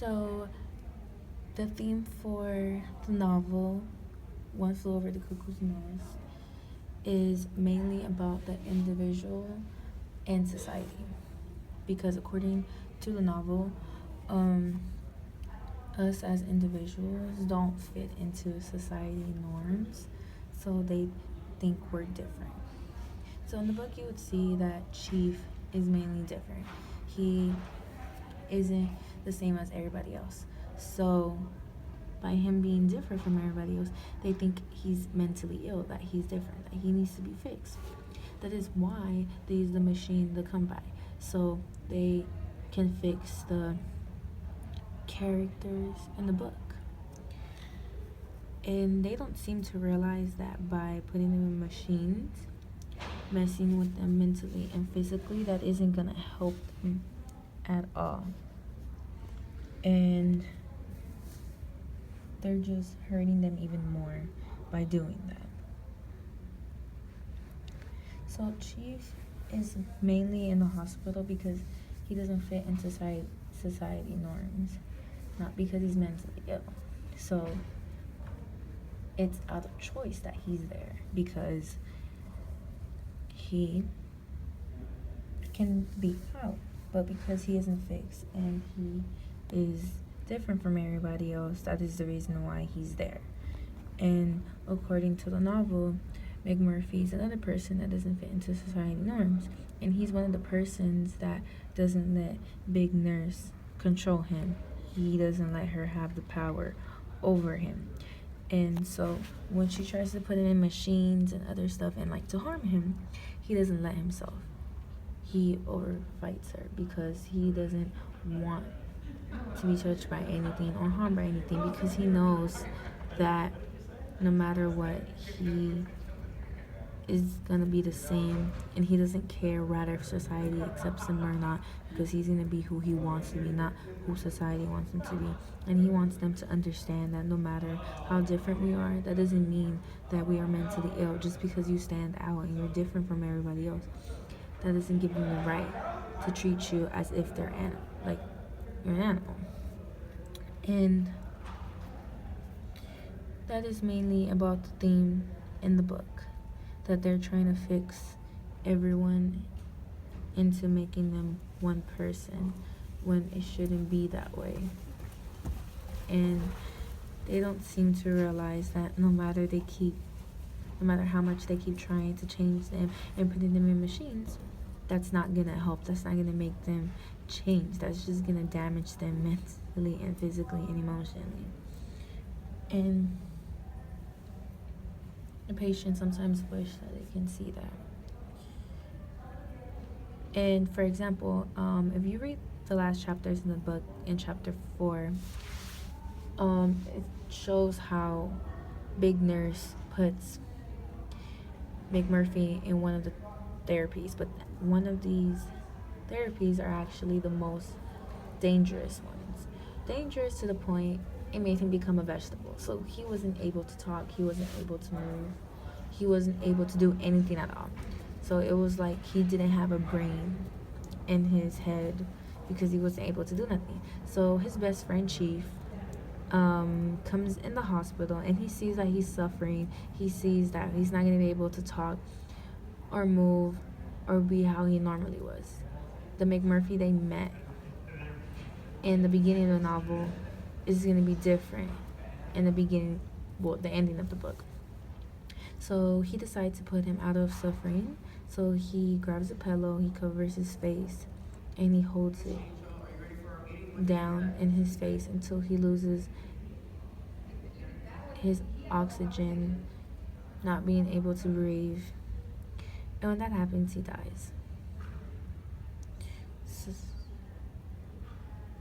So, the theme for the novel, One Flew Over the Cuckoo's Nest, is mainly about the individual and society. Because according to the novel, us as individuals don't fit into society norms, so they think we're different. So in the book, you would see that Chief is mainly different. He isn't the same as everybody else. So by him being different from everybody else, they think he's mentally ill, that he's different, that he needs to be fixed. That is why they use the machine to come by, so they can fix the characters in the book. And they don't seem to realize that by putting them in machines, messing with them mentally and physically, that isn't gonna help them at all. And they're just hurting them even more by doing that. So Chief is mainly in the hospital because he doesn't fit into society norms, not because he's mentally ill. So it's out of choice that he's there, because he can be out, but because he isn't fixed and he is different from everybody else, that is the reason why he's there. And according to the novel, McMurphy is another person that doesn't fit into society norms, and he's one of the persons that doesn't let Big Nurse control him. He doesn't let her have the power over him. And so when she tries to put him in machines and other stuff and like to harm him, he doesn't let himself. He overfights her because he doesn't want to be touched by anything or harmed by anything, because he knows that no matter what, he is gonna be the same, and he doesn't care rather if society accepts him or not, because he's gonna be who he wants to be, not who society wants him to be. And he wants them to understand that no matter how different we are, that doesn't mean that we are mentally ill. Just because you stand out and you're different from everybody else, that doesn't give them the right to treat you as if they're like you're an animal. And that is mainly about the theme in the book, that they're trying to fix everyone into making them one person when it shouldn't be that way. And they don't seem to realize that no matter how much they keep trying to change them and putting them in machines, that's not gonna help. That's not gonna make them change. That's just gonna damage them mentally and physically and emotionally. And the patient sometimes wish that they can see that. And for example, if you read the last chapters in the book, in chapter 4, it shows how Big Nurse puts McMurphy in one of the therapies, but one of these therapies are actually the most dangerous ones. Dangerous to the point it made him become a vegetable. So he wasn't able to talk, he wasn't able to move, he wasn't able to do anything at all. So it was like he didn't have a brain in his head because he wasn't able to do nothing. So his best friend Chief comes in the hospital, and he sees that he's suffering. He sees that he's not going to be able to talk or move or be how he normally was. The McMurphy they met in the beginning of the novel is going to be different in the the ending of the book. So he decides to put him out of suffering. So he grabs a pillow, he covers his face, and he holds it down in his face until he loses his oxygen, not being able to breathe. And when that happens, he dies.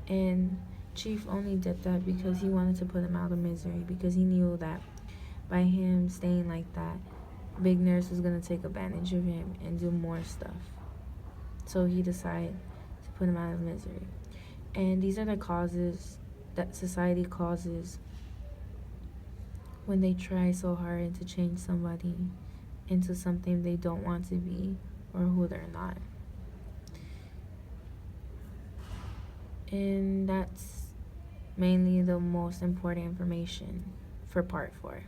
And Chief only did that because he wanted to put him out of misery, because he knew that by him staying like that, Big Nurse was going to take advantage of him and do more stuff. So he decided to put him out of misery. And these are the causes that society causes when they try so hard to change somebody into something they don't want to be or who they're not. And that's mainly the most important information for part 4.